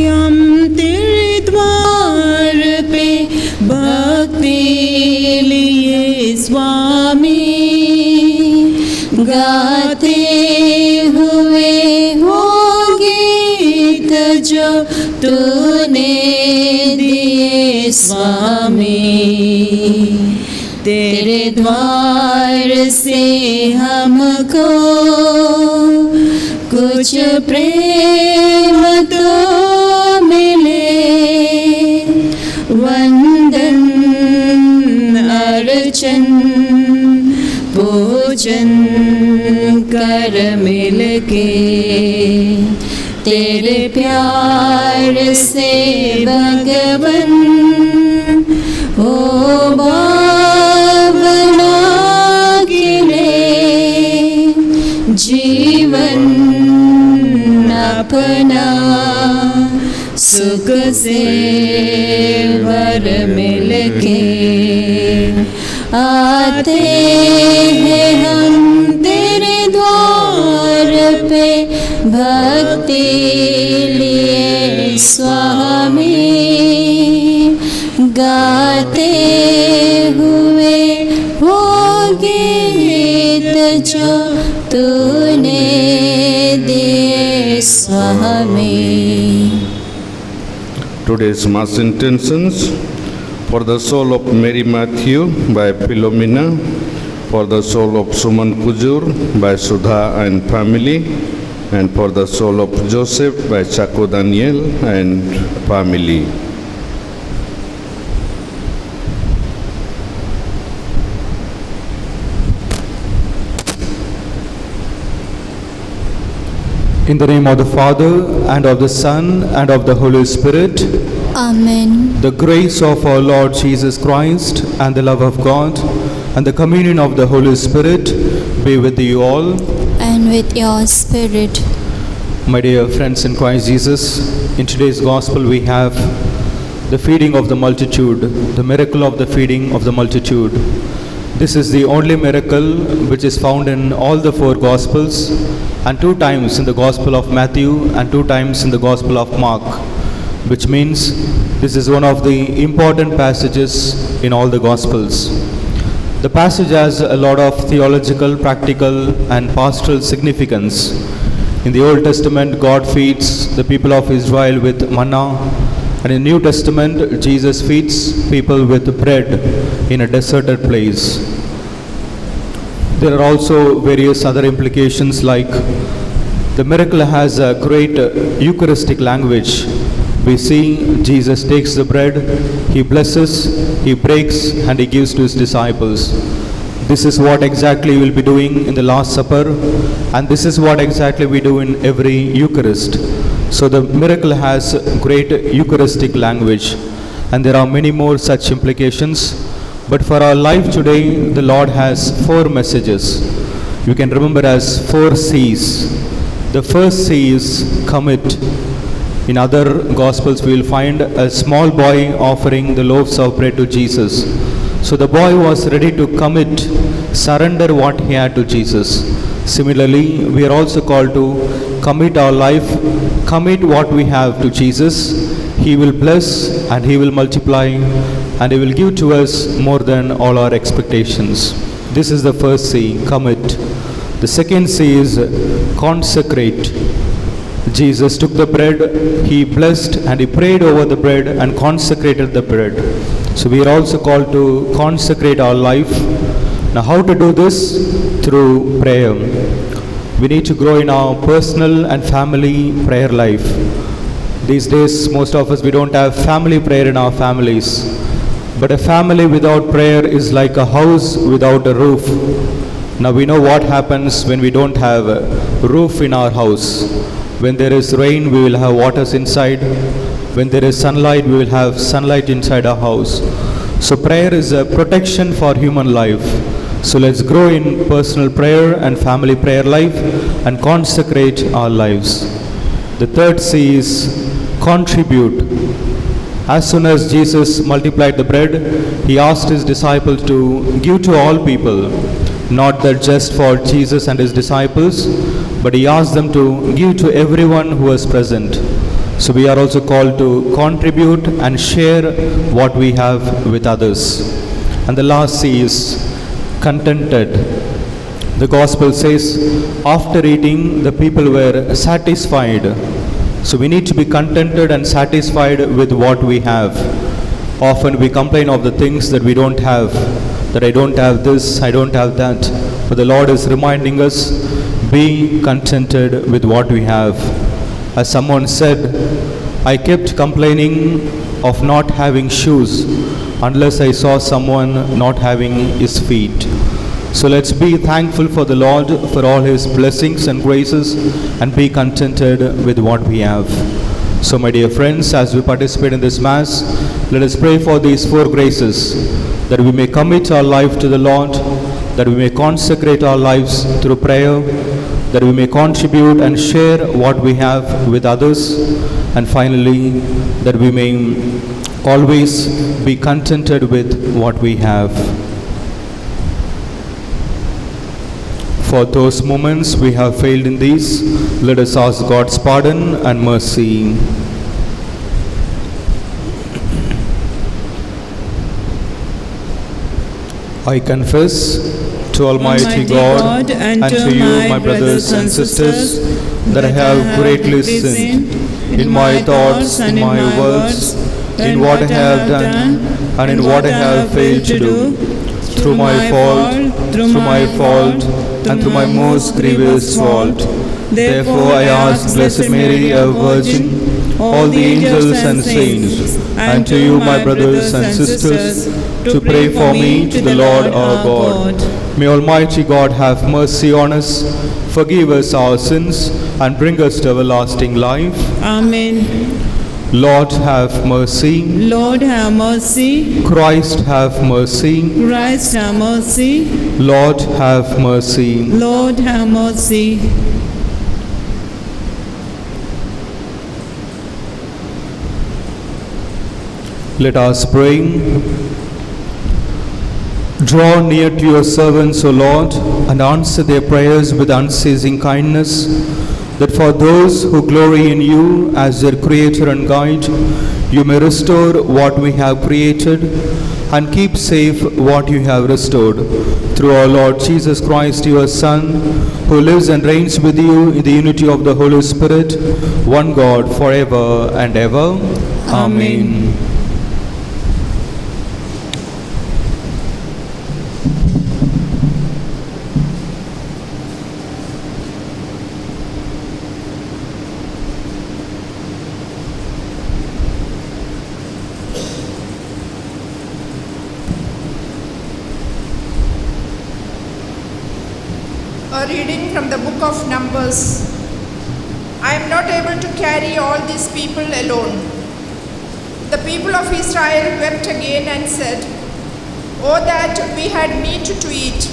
हम तेरे द्वार पे भक्ति लिए स्वामी, गाते हुए हो गीत जो तूने दिए स्वामी। तेरे द्वार से हमको कुछ प्रेम तो मिले, वंदन अर्चन पूजन कर मिलके। तेरे प्यार से भगवन ओ भावना गिरे, जीवन अपना सुख से भर मिलके। आते हैं हम तेरे द्वार पे भक्ति लिए स्वामी, गाते हुए हो गीत जो तूने दिए स्वामी। Today's Mass intentions: for the soul of Mary Matthew by Philomena, for the soul of Suman Kujur by Sudha and family, and for the soul of Joseph by Chaco Daniel and family. In the name of the Father, and of the Son, and of the Holy Spirit. Amen. The grace of our Lord Jesus Christ, and the love of God, and the communion of the Holy Spirit be with you all. And with your spirit. My dear friends in Christ Jesus, in today's Gospel we have the feeding of the multitude, the miracle of the feeding of the multitude. This is the only miracle which is found in all the four Gospels, and 2 times in the Gospel of Matthew and 2 times in the Gospel of Mark, which means this is one of the important passages in all the Gospels. The passage has a lot of theological, practical and pastoral significance. In the Old Testament, God feeds the people of Israel with manna, and in the New Testament, Jesus feeds people with bread in a deserted place. There are also various other implications, like the miracle has a great Eucharistic language. We see Jesus takes the bread, he blesses, he breaks, and he gives to his disciples. This is what exactly we will be doing in the Last Supper, and this is what exactly we do in every Eucharist. So the miracle has great Eucharistic language, and there are many more such implications. But for our life today, the Lord has 4 messages. You can remember as 4 C's. The first C is commit. In other Gospels, we will find a small boy offering the loaves of bread to Jesus. So the boy was ready to commit, surrender what he had to Jesus. Similarly, we are also called to commit our life, commit what we have to Jesus. He will bless and He will multiply and He will give to us more than all our expectations. This is the first C, commit. The second C is consecrate. Jesus took the bread, He blessed and He prayed over the bread and consecrated the bread. So we are also called to consecrate our life. Now how to do this? Through prayer. We need to grow in our personal and family prayer life. These days, most of us, we don't have family prayer in our families. But a family without prayer is like a house without a roof. Now we know what happens when we don't have a roof in our house. When there is rain, we will have waters inside. When there is sunlight, we will have sunlight inside our house. So prayer is a protection for human life. So let's grow in personal prayer and family prayer life and consecrate our lives. The third C is contribute. As soon as Jesus multiplied the bread, He asked His disciples to give to all people. Not that just for Jesus and His disciples, but He asked them to give to everyone who was present. So we are also called to contribute and share what we have with others. And the last C is contented. The Gospel says, after eating, the people were satisfied. So we need to be contented and satisfied with what we have. Often we complain of the things that we don't have, that I don't have this, I don't have that. But the Lord is reminding us, be contented with what we have. As someone said, I kept complaining of not having shoes unless I saw someone not having his feet. So let's be thankful for the Lord for all His blessings and graces and be contented with what we have. So my dear friends, as we participate in this Mass, let us pray for these four graces, that we may commit our life to the Lord, that we may consecrate our lives through prayer, that we may contribute and share what we have with others, and finally, that we may always be contented with what we have. For those moments we have failed in these, let us ask God's pardon and mercy. I confess to Almighty God and to you, my brothers and sisters, that I have greatly sinned in my thoughts, in my words, in what I have done, and in what I have failed to do, through my fault, and through my most grievous fault. Therefore I ask Blessed Mary, a Virgin, all the angels and saints, and to you, my brothers and sisters, to pray for me to the Lord our God. May Almighty God have mercy on us, forgive us our sins, and bring us to everlasting life. Amen. Lord have mercy. Lord have mercy. Christ have mercy. Christ have mercy. Lord have mercy. Lord have mercy. Let us pray. Draw near to your servants, O Lord, and answer their prayers with unceasing kindness, that for those who glory in you as their Creator and Guide, you may restore what we have created and keep safe what you have restored. Through our Lord Jesus Christ, your Son, who lives and reigns with you in the unity of the Holy Spirit, one God, forever and ever. Amen. A reading from the book of Numbers. I am not able to carry all these people alone. The people of Israel wept again and said, "Oh, that we had meat to eat.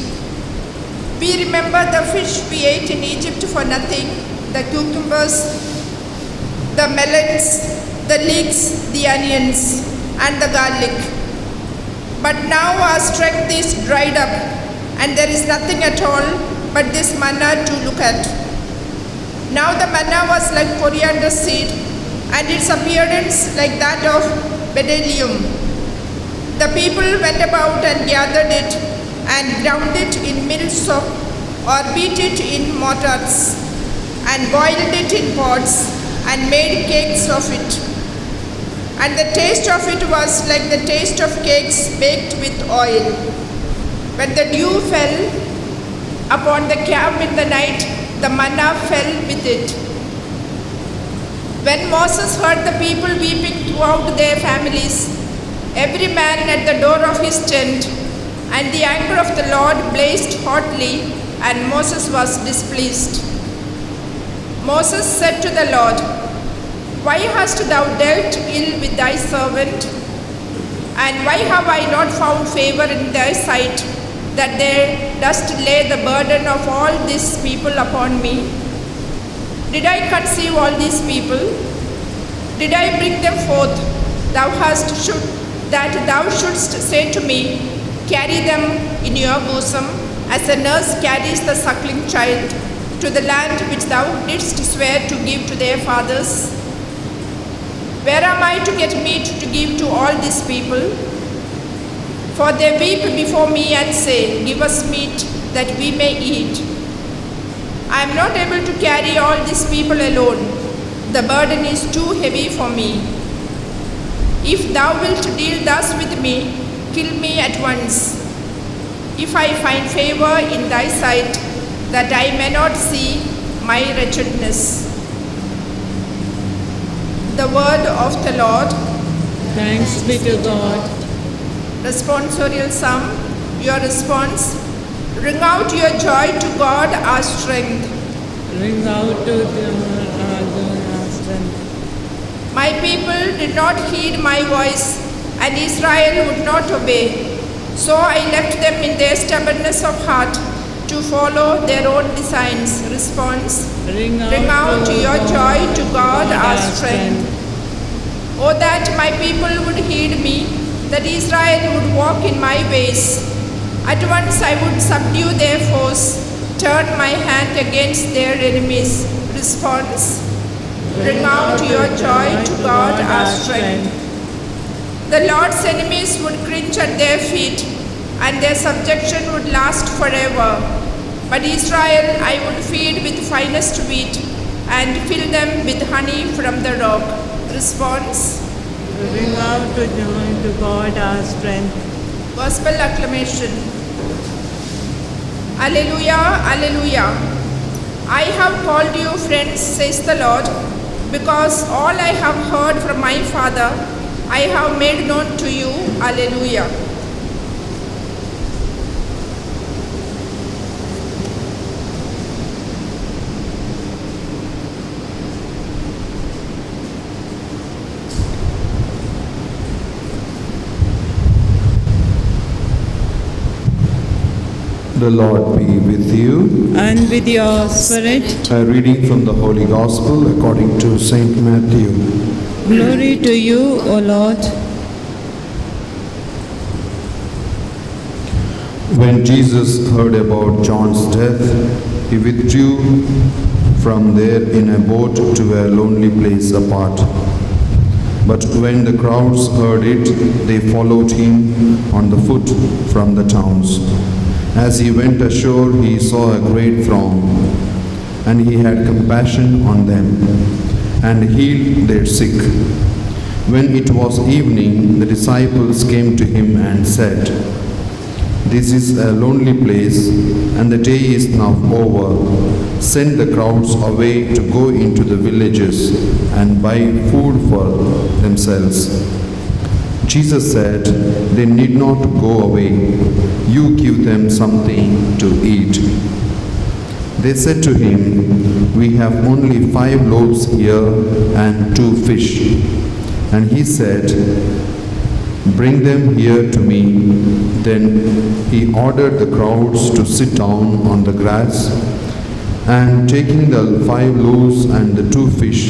We remember the fish we ate in Egypt for nothing, the cucumbers, the melons, the leeks, the onions, and the garlic. But now our strength is dried up, and there is nothing at all but this manna to look at. Now the manna was like coriander seed, and its appearance like that of bdellium. The people went about and gathered it, and ground it in mills or beat it in mortars, and boiled it in pots, and made cakes of it. And the taste of it was like the taste of cakes baked with oil. When the dew fell upon the camp in the night, the manna fell with it. When Moses heard the people weeping throughout their families, every man at the door of his tent, and the anger of the Lord blazed hotly, and Moses was displeased. Moses said to the Lord, "Why hast thou dealt ill with thy servant? And why have I not found favor in thy sight, that thou dost lay the burden of all these people upon me? Did I conceive all these people? Did I bring them forth? That thou shouldst say to me, carry them in your bosom, as a nurse carries the suckling child, to the land which thou didst swear to give to their fathers? Where am I to get meat to give to all these people? For they weep before me and say, give us meat that we may eat. I am not able to carry all these people alone. The burden is too heavy for me. If thou wilt deal thus with me, kill me at once. If I find favor in thy sight, that I may not see my wretchedness." The word of the Lord. Thanks be to God. Responsorial Psalm. Your response: ring out your joy to God our strength. Ring out to our strength. My people did not heed my voice, and Israel would not obey. So I left them in their stubbornness of heart to follow their own designs. Response: Ring out your joy to God our strength. Oh, that my people would heed me, that Israel would walk in my ways. At once I would subdue their foes, turn my hand against their enemies. Response: bring out your joy to God our strength. The Lord's enemies would cringe at their feet, and their subjection would last forever. But Israel I would feed with finest wheat, and fill them with honey from the rock. Response: Ring out to joy to God our strength. Gospel acclamation. Alleluia, alleluia. I have called you friends, says the Lord, because all I have heard from my Father I have made known to you. Alleluia. The Lord be with you. And with your spirit. A reading from the Holy Gospel according to Saint Matthew. Glory to you, O Lord. When Jesus heard about John's death, he withdrew from there in a boat to a lonely place apart. But when the crowds heard it, they followed him on the foot from the towns. As he went ashore, he saw a great throng, and he had compassion on them, and healed their sick. When it was evening, the disciples came to him and said, "This is a lonely place, and the day is now over. Send the crowds away to go into the villages and buy food for themselves." Jesus said, "They need not go away. You give them something to eat." They said to him, "We have only 5 loaves here and 2 fish." And he said, "Bring them here to me." Then he ordered the crowds to sit down on the grass, and taking the 5 loaves and the 2 fish,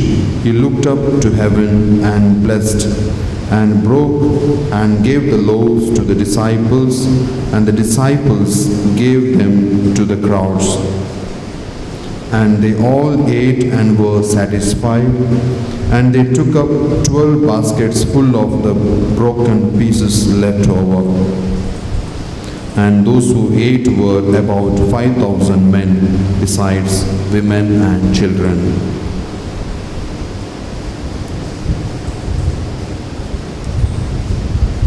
he looked up to heaven and blessed, and broke and gave the loaves to the disciples, and the disciples gave them to the crowds. And they all ate and were satisfied, and they took up 12 baskets full of the broken pieces left over. And those who ate were about 5,000 men, besides women and children.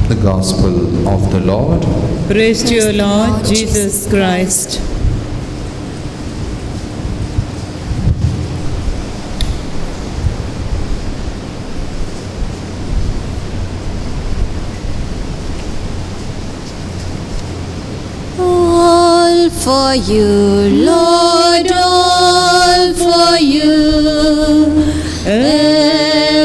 The Gospel of the Lord. Praise to you, Lord Jesus Christ. All for you, Lord, all for you.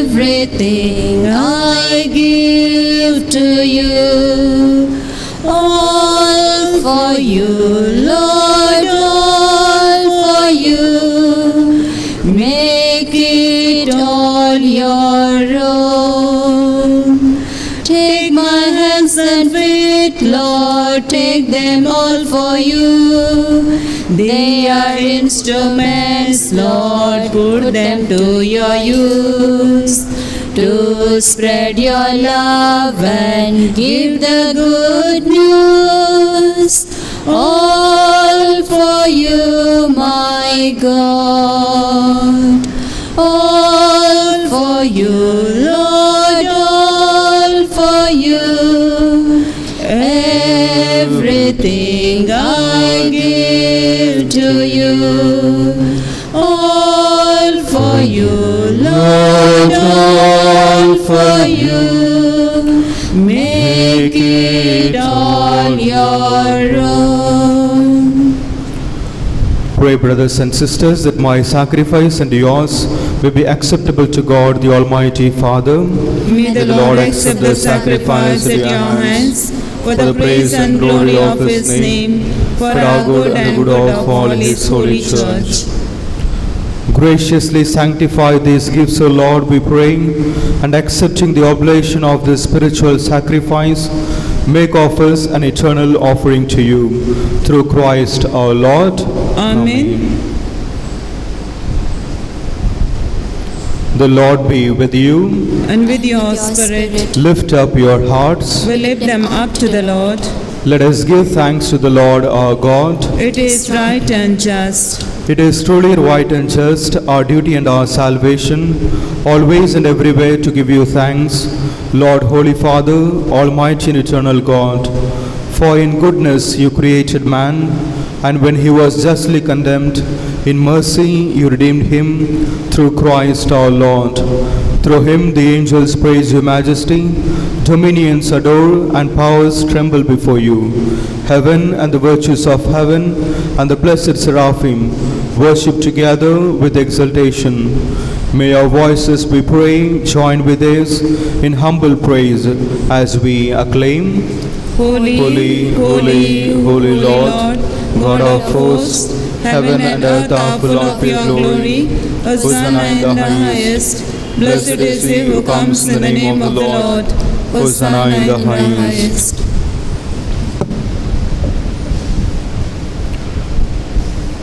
Everything I give to you. All for you, Lord, all for you. Make it all your own. Take my hands and feet, Lord, take them all for you. They are instruments, Lord, put them to your use. To spread your love and give the good news. All for you, my God. All for you, Lord, all for you. Everything I give to you. All for you, Lord, all for you. Make it all your own. Pray, brothers and sisters, that my sacrifice and yours may be acceptable to God, the Almighty Father. May the Lord accept the sacrifice at your hands for the praise and glory of His name, for our good and the good of all His holy church. Graciously sanctify these gifts, O Lord, we pray, and accepting the oblation of this spiritual sacrifice, make of us an eternal offering to you. Through Christ our Lord. Amen. The Lord be with you. And with your spirit, Lift up your hearts. we lift them up to the Lord. Let us give thanks to the Lord our God. It is right and just. It is truly right and just, our duty and our salvation, always and everywhere to give you thanks, Lord, Holy Father, Almighty and eternal God. For in goodness you created man, and when he was justly condemned, in mercy you redeemed him through Christ our Lord. Through him the angels praise your majesty, dominions adore, and powers tremble before you. Heaven and the virtues of heaven and the blessed seraphim worship together with exultation. May our voices, we pray, join with theirs in humble praise as we acclaim. Holy, Holy, holy, holy Lord, God of hosts, heaven and earth are full of your glory. Hosanna in the highest. Blessed is he who comes in the name of the Lord. Hosanna in the highest.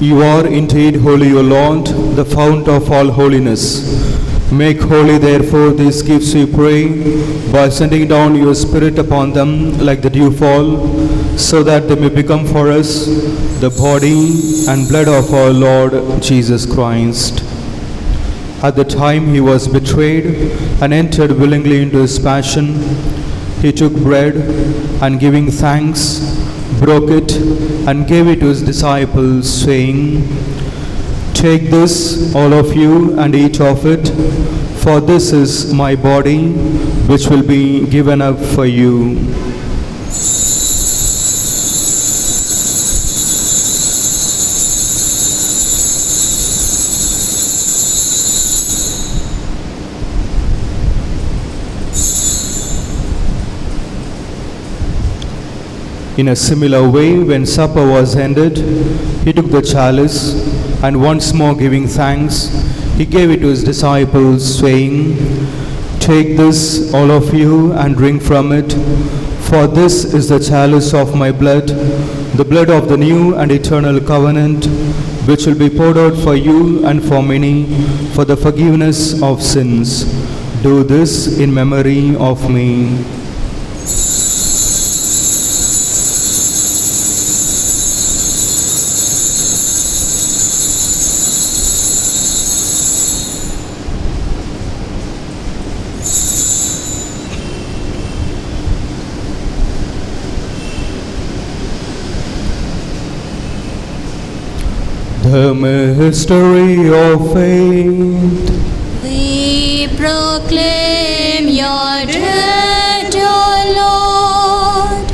You are indeed holy, O Lord, the fount of all holiness. Make holy, therefore, these gifts, we pray, by sending down your Spirit upon them like the dewfall, so that they may become for us the body and blood of our Lord Jesus Christ. At the time he was betrayed and entered willingly into his passion, he took bread and giving thanks, broke it and gave it to his disciples, saying, "Take this, all of you, and eat of it, for this is my body, which will be given up for you." In a similar way, when supper was ended, he took the chalice, and once more giving thanks, he gave it to his disciples, saying, Take this, all of you, and drink from it, for this is the chalice of my blood, the blood of the new and eternal covenant, which will be poured out for you and for many for the forgiveness of sins. Do this in memory of me. The mystery of faith. We proclaim your death, O Lord,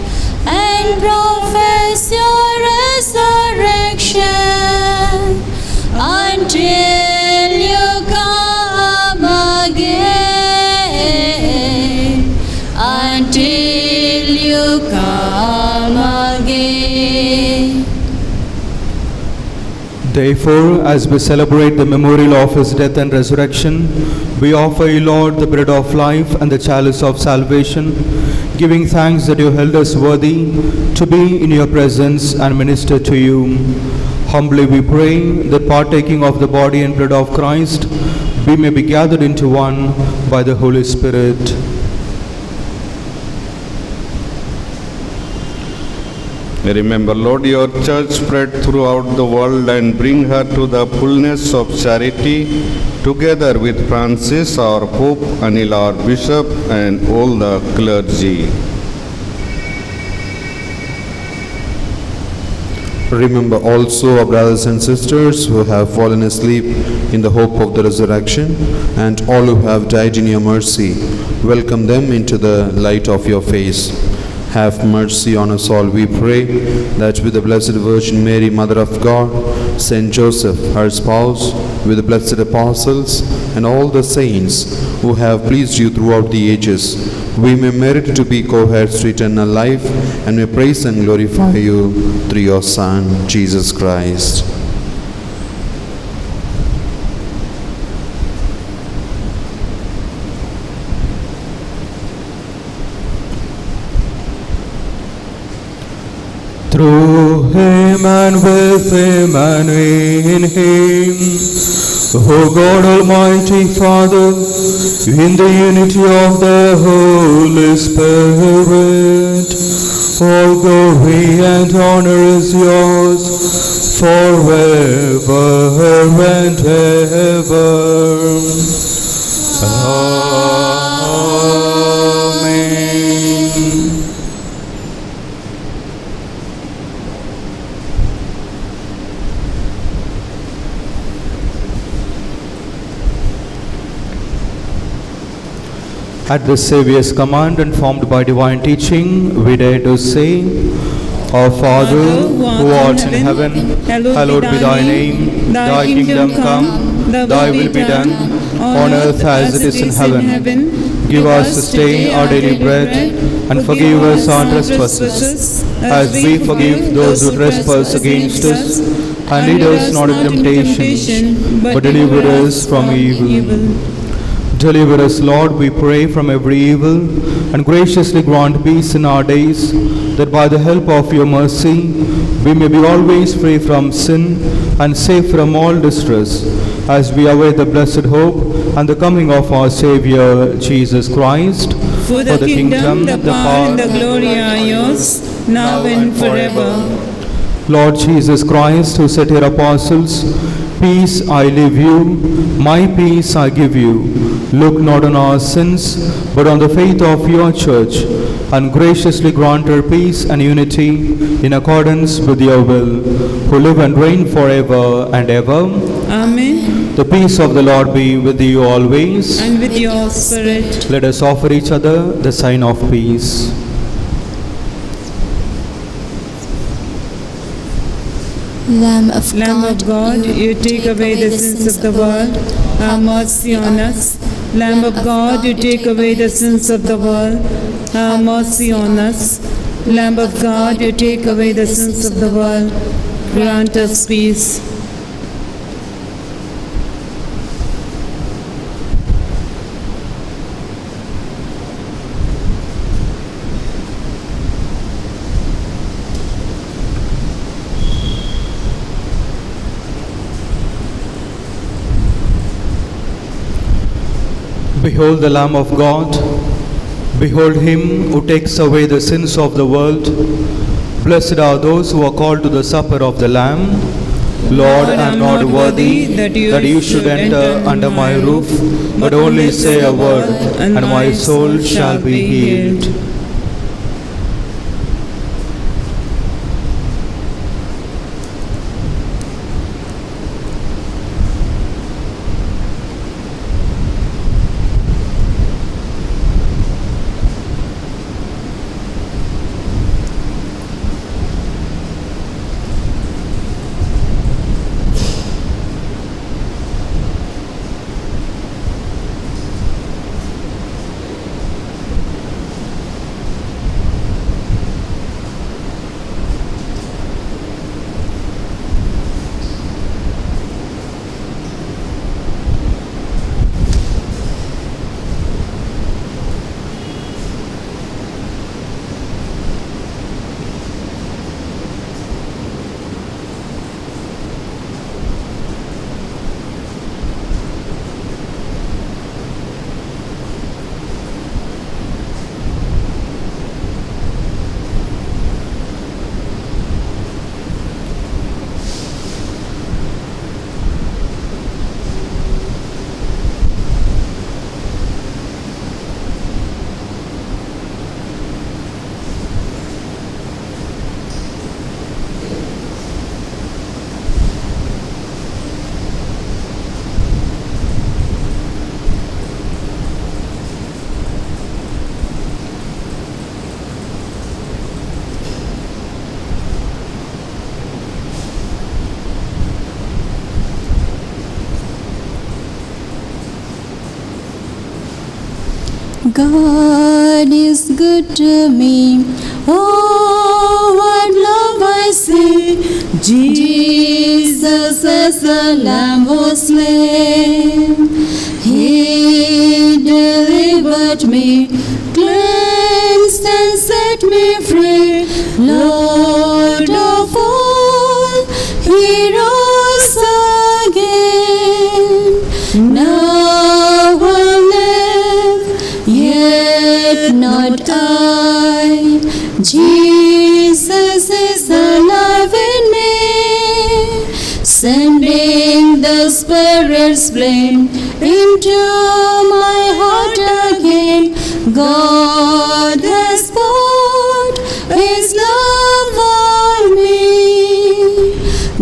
and profess your resurrection until you come again. Until you come again. Therefore, as we celebrate the memorial of his death and resurrection, we offer you, Lord, the bread of life and the chalice of salvation, giving thanks that you held us worthy to be in your presence and minister to you. Humbly we pray that partaking of the body and blood of Christ, we may be gathered into one by the Holy Spirit. Remember, Lord, your church spread throughout the world and bring her to the fullness of charity, together with Francis, our Pope, Anil, our Bishop, and all the clergy. Remember also our brothers and sisters who have fallen asleep in the hope of the resurrection, and all who have died in your mercy. Welcome them into the light of your face. Have mercy on us all, we pray, that with the Blessed Virgin Mary, Mother of God, Saint Joseph, her spouse, with the blessed apostles, and all the saints who have pleased you throughout the ages, we may merit to be co-heirs to eternal life, and may praise and glorify you through your Son, Jesus Christ. Through him and with him and in him, O God Almighty Father, in the unity of the Holy Spirit, all glory and honor is yours forever and ever. Amen. At the Saviour's command and formed by divine teaching, we dare to say, Our Father, who art in heaven, hallowed be thy name. Thy kingdom come, thy will be done, on earth as it is in heaven. Give us this day our daily bread, and forgive us our trespasses, as we forgive those who trespass against us. And lead us not into temptation, but deliver us from evil. Deliver us, Lord, we pray, from every evil, and graciously grant peace in our days, that by the help of your mercy we may be always free from sin and safe from all distress, as we await the blessed hope and the coming of our Saviour, Jesus Christ. For the kingdom, the power, and the glory are yours, now and forever. Lord Jesus Christ, who said to your apostles, Peace I leave you, my peace I give you. Look not on our sins, but on the faith of your church, and graciously grant her peace and unity in accordance with your will, who live and reign forever and ever. Amen. The peace of the Lord be with you always. And with your spirit. Let us offer each other the sign of peace. Lamb of God, you take away the sins of the world, have mercy on us. Lamb of God, you take away the sins of the world, have mercy on us. Lamb of God, you take away the sins of the world, grant us peace. Behold the Lamb of God. Behold him who takes away the sins of the world. Blessed are those who are called to the supper of the Lamb. Lord, I am not worthy that you should enter under my roof, but only say a word, and my soul shall be healed. God is good to me. Oh, what love I see. Jesus as the Lamb was slain. He delivered me, cleansed and set me free. Lord of all, He rose again. Now I'll live, yet not I. Jesus is alive in me, sending the Spirit's flame into my heart again. God has poured His love on me.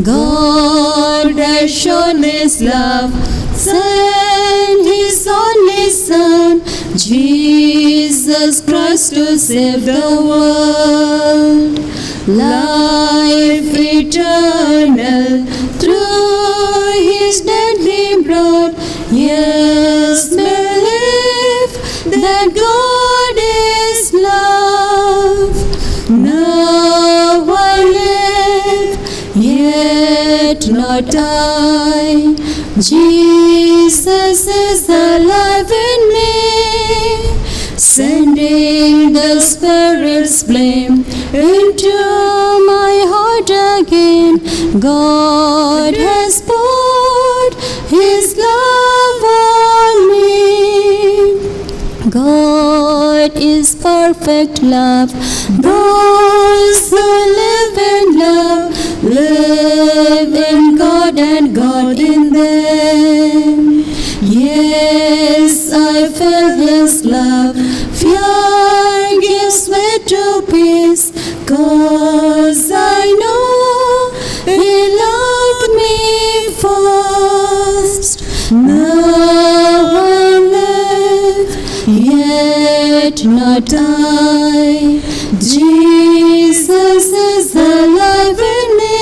God has shown His love, sent His only Son, Jesus Christ, to save the world. Life eternal through His deadly blood. Yes, believe that God is love. Now I live, yet not I. Jesus is alive in me, sending the Spirit's flame into my heart again. God has poured His love on me. God is perfect love. Those who live in love live in God and God in them. Yes, I feel His love. Fear gives way to peace, 'cause I know He loved me first. Now I live, yet not I. Jesus is alive in me,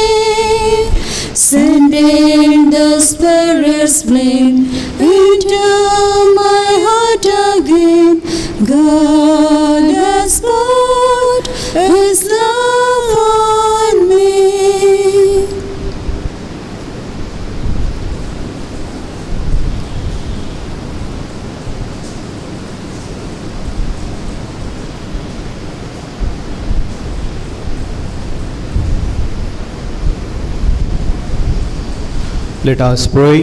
sending the Spirit's flame into my heart again. God has poured His love on me. Let us pray.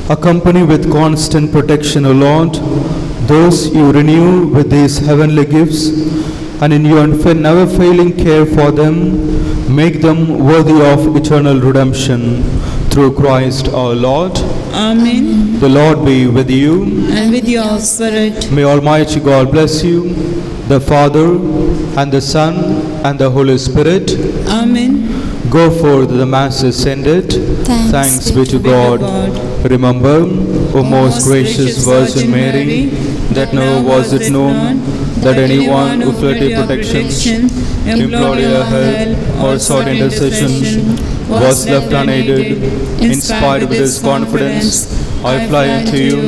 Accompany with constant protection, O Lord, those you renew with these heavenly gifts, and in your never failing care for them, make them worthy of eternal redemption. Through Christ our Lord. Amen. The Lord be with you. And with your spirit. May Almighty God bless you, the Father, and the Son, and the Holy Spirit. Amen. Go forth, the Mass is ended. Thanks be to God. Remember, O most gracious Virgin Mary, that never was it known that anyone who fled your protection, implored your help, or sought intercession was left unaided. In spite of this confidence, I fly unto you,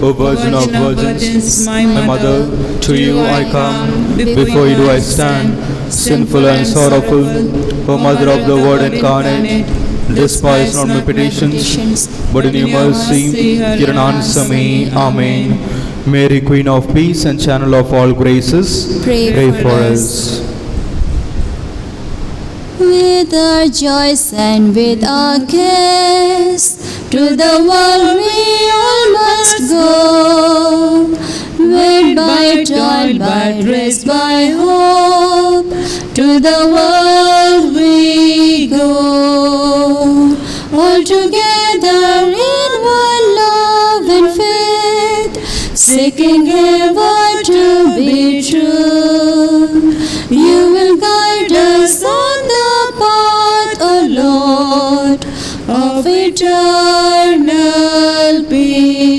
O Virgin of Virgins, my Mother. To you I come, before you do I stand, sinful and sorrowful. O Mother of the Word incarnate, despise not my petitions, but in your mercy hear and answer me. Amen. Mary, Queen of Peace and Channel of all graces, pray for us. With our joys and with our cares, to the world we all must go. Weighed by toil, by grace, by hope, to the world we go. All together in one love and faith, seeking ever to be true. You will guide us on the path, O Lord, of eternal peace.